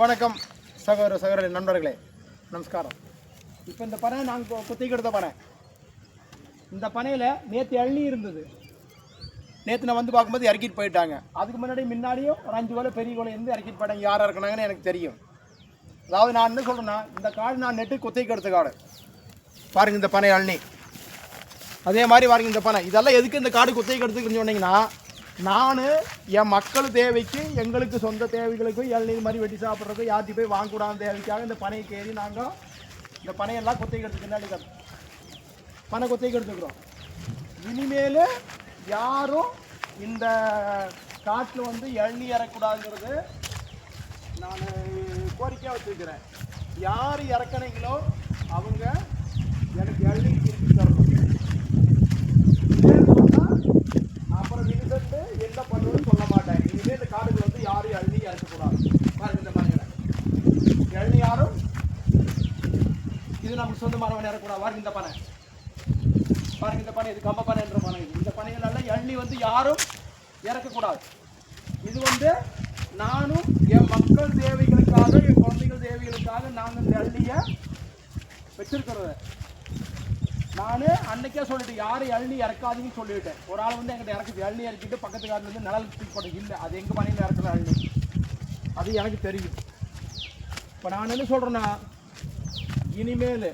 வணக்கம் சகோதர நண்பர்களே, நமஸ்காரம். இப்போ இந்த பனை நாங்கள் குத்திக்கு எடுத்த பனை. இந்த பனையில் நேற்று எள்ளி இருந்தது. நேற்று நான் வந்து பார்க்கும்போது இறக்கிட்டு போயிட்டாங்க. அதுக்கு முன்னாடியும் ஒரு 5 கோலை பெரிய கோலை இருந்து இறக்கிட்டு போயிட்டாங்க. யார் இறக்குனாங்கன்னு எனக்கு தெரியும். அதாவது நான் என்ன சொல்கிறேன்னா, இந்த காடு நான் நெட்டு குத்திக்கு எடுத்த காடு பாருங்கள். இந்த பனை அள்ளி அதே மாதிரி பாருங்கள். இந்த பனை இதெல்லாம் எதுக்கு இந்த காடு குத்திக்கு எடுத்துக்கின்னு சொன்னீங்கன்னா, நான் என் மக்கள் தேவைக்கு, எங்களுக்கு சொந்த தேவைகளுக்கு இளநீர் மாதிரி வெட்டி சாப்பிட்றது, யார்ட்டி போய் வாங்கக்கூடாத தேவைக்காக இந்த பனையை கேறி நாங்கள் இந்த பனையெல்லாம் கொத்தைக்கு எடுத்துக்கிட்டு பனை கொத்தைக்கு எடுத்துக்கிறோம். இனிமேல் யாரும் இந்த காட்டில் வந்து இளநீர் இறக்கக்கூடாதுங்கிறது நான் கோரிக்கையாக வச்சுருக்கிறேன். யார் இறக்குனீங்களோ அவங்க எனக்கு இளநீர் திருப்பி தரணும். அப்புறம் விழுந்துட்டு என்ன பண்ணுவோன்னு சொல்ல மாட்டேன். இனிமேல் இந்த காடுகள் வந்து யாரும் இளநீ இறக்கக்கூடாது. பாருங்க இந்த மரங்களை இளநீ யாரும் இது நமக்கு சொந்தமானவன் இறக்கக்கூடாது. பாருங்க இந்த பனை, பாருங்க இந்த பனை, இது கம்ப பனை என்ற பனை. இந்த பனைகளெல்லாம் இளநீ வந்து யாரும் இறக்கக்கூடாது. இது வந்து நானும் என் மக்கள் தேவைகளுக்காக, என் குழந்தைகள் தேவைகளுக்காக நாங்கள் இந்த இளநியை வச்சிருக்கிறது. நான் அன்னைக்கே சொல்லிட்டு யாரும் இளநீ இறக்காதீங்கன்னு சொல்லிவிட்டேன். ஒரு ஆள் வந்து எங்கிட்ட இறக்குது, இளநீ இறக்கிட்டு பக்கத்து காட்டில் வந்து நிழல் தூக்கி போட்டு இல்லை, அது எங்கள் பணியில் இறக்குற இளநீ, அது எனக்கு தெரியும். இப்போ நான் என்ன சொல்கிறேன்னா, இனிமேல்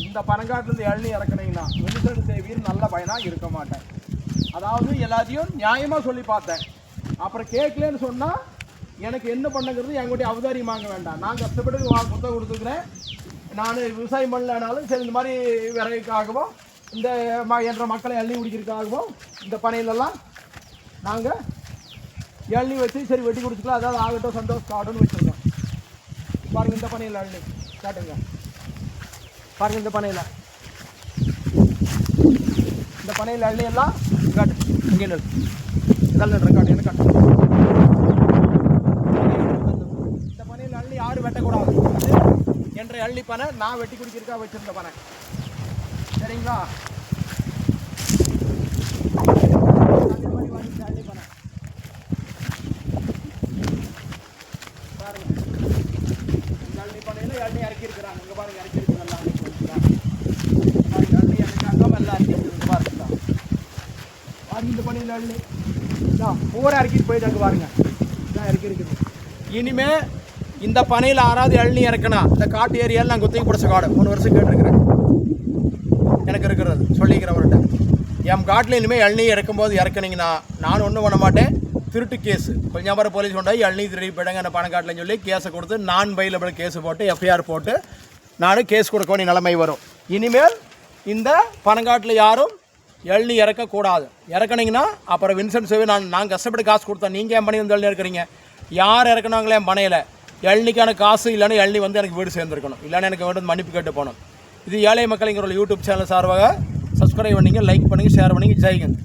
இந்த பனங்காட்டிலேருந்து இளநீ இறக்குனீங்கன்னா விவசாய தேவியில் நல்ல பயனாக இருக்க மாட்டேன். அதாவது எல்லாத்தையும் நியாயமாக சொல்லி பார்த்தேன். அப்புறம் கேட்கலன்னு சொன்னால் எனக்கு என்ன பண்ணுங்கிறது என்கிட்ட அவதாரியம் வாங்க வேண்டாம். நான் கஷ்டப்பட்டு புத்தகம் கொடுத்துக்கிறேன். நான் விவசாயம் பண்ணலனாலும் சரி, இந்த மாதிரி விறகுக்காகவும் இந்த என்ற மக்களை இளநீ குடிக்கிறதுக்காகவும் இந்த பனையிலெல்லாம் நாங்கள் இளநீ வச்சு சரி வெட்டி குடிச்சிக்கலாம். அதாவது ஆகட்டும் சந்தோஷம் காடுன்னு வச்சுருக்கோம். பாருங்கள் இந்த பனையில் இளநீ காட்டுங்க. பாருங்கள் இந்த பனையில் இளநீ எல்லாம் காட்டு இங்கே இதெல்லாம் ரெக்கார்டு என்ன காட்டு. இந்த பனையில் இளநீ யாரும் வெட்டக்கூடாது என்ற இளநீ பனை நான் வெட்டி குடிக்கிறதுக்காக வச்சிருந்த பனை. சரிங்களா? அதே மாதிரி வாங்கிட்டு இளநீ பனை பாருங்க. இந்த இளநீ பனையில் இளநீ இறக்கியிருக்கிறாங்க. இங்கே பாருங்க, இறக்கியிருக்கிறாங்க. இளநீ இறக்காம எல்லாம் இறக்கிருக்கு பாருங்க. பாருங்க இந்த பனையில் இளநீ பூரா இறக்கிட்டு போயிட்டாங்க. பாருங்க இதான் இறக்கிருக்குது. இனிமே இந்த பனையில் யாராவது இளநீ இறக்கணும், இந்த காட்டு ஏரியாவில் நான் குத்தகை பிடிச்ச காடு 3 வருஷம் கேட்டிருக்கிறேன். எனக்கு இருக்கிறது சொல்லிக்கிறவர்கிட்ட, என் காட்டில் இனிமேல் இளநீ இறக்கும்போது இறக்குனீங்கன்னா நான் ஒன்றும் பண்ண மாட்டேன். திருட்டு கேஸு கொஞ்சம் பேர் போலீஸ் கொண்டாடி இளநீ திருடி போயிட்டாங்க அந்த பணக்காட்டில்னு சொல்லி கேஸை கொடுத்து நான் பைலபிள் கேஸு போட்டு எஃப்ஐஆர் போட்டு நான் கேஸ் கொடுக்க வேண்டிய நிலைமை வரும். இனிமேல் இந்த பணங்காட்டில் யாரும் இளநீ இறக்கக்கூடாது. இறக்குனீங்கன்னா அப்புறம் வின்சென்ட் சேவை நான் கஷ்டப்பட்டு காசு கொடுத்தேன். நீங்கள் என் பணி வந்து இளநீ இருக்கிறீங்க. யார் இறக்குனாங்களே என் பனையில் இளநிக்கான காசு இல்லைன்னா இளநீ வந்து எனக்கு வீடு சேர்ந்துருக்கணும். இல்லைன்னா எனக்கு வேண்டியது மன்னிப்பு கேட்டு போகணும். இது ஏழை மக்கள் எங்களோட யூடியூப் சேனல் சார்பாக சப்ஸ்கிரைப் பண்ணிங்க, லைக் பண்ணுங்கள், ஷேர் பண்ணிங்க. ஜெய்ஹிந்த்.